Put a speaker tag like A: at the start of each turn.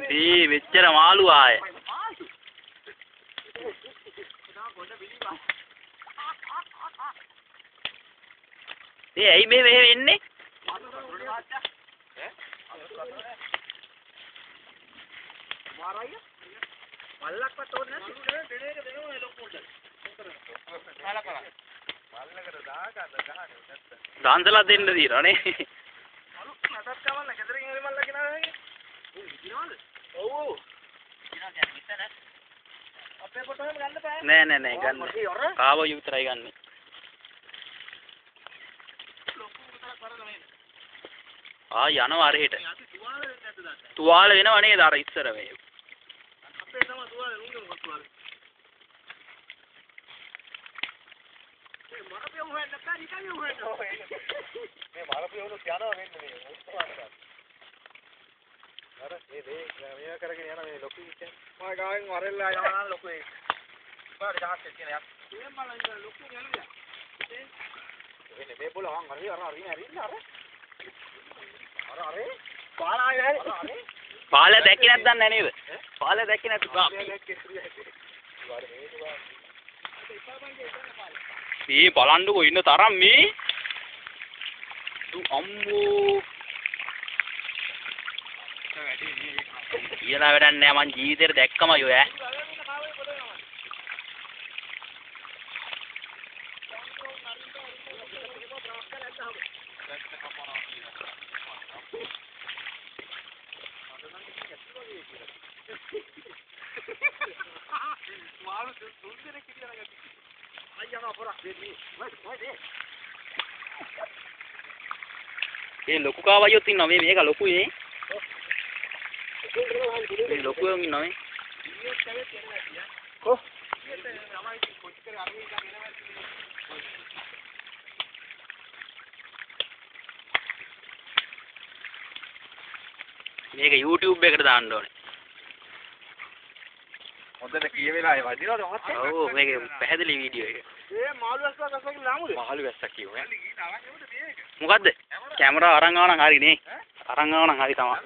A: දී මෙච්චර මාළු ආයේ. ඇයි මේ මෙහෙ එන්නේ?
B: මල්ලක්වත් ඕනේ නැති දෙනේක දෙනවා ලොකුට. මල්ලකට දාගන්න ගහන්නේ.
A: දාන්සලා දෙන්න දිනවනේ.
B: මටත් කවන්න ගෙදරින් එළි මල්ල ගෙනාවේ. දිනවද? ඔව්. දිනවද මිතර? අපේ කොටම ගන්න බෑ.
A: නෑ ගන්න. කාව විතරයි ගන්න. ආ යනවා අරහෙට. තුවාල වෙනව නේද අර ඉස්සර මේ.
B: අපේ තමයි තුවාල නුඹ තුවාල. මේ මරපියු හොයන්න බෑ නිකන් හොයන්න. මේ මරපියුණු යනවා වෙන්නේ මේ. අර මේ කරගෙන යන මේ ලොකු ඉතින් මම ගාවෙන් වරෙල්ලා යනවා ලොකු ඒ. පාඩ ගහක් කියන යක්. මේ මල ලොකු ගන්නේ. එන්නේ මේ බෝල අහන් හරි අර අර
A: පාල දැක්කේ නැත්නම් නේද? පාල දැක්කේ නැත්නම් මේ බලන්නකෝ ඉන්න තරම් මේ අම්මෝ කියලා වැඩක් නෑ මං ජීවිතේට දැක්කම අයෝ ඈ ඒ ලොකු කාවයියොත් ඉන්නවා මේක ලොකුයි මේ ලොකු එකක් ඉන්නවා මේ කො මේක YouTube එකට දාන්න ඕනේ
B: හොඳට කියවෙලා ඒ වදිනවද මහත්තයා
A: ඔව් මේක පැහැදිලි වීඩියෝ එක
B: ඒ මාළු වැස්සා ගස්සගෙන ලාමුද
A: මාළු වැස්සා කියුවේ මොකද්ද කැමරා අරන් ආවනම් හරි නේ අරන් ආවනම් හරි තමයි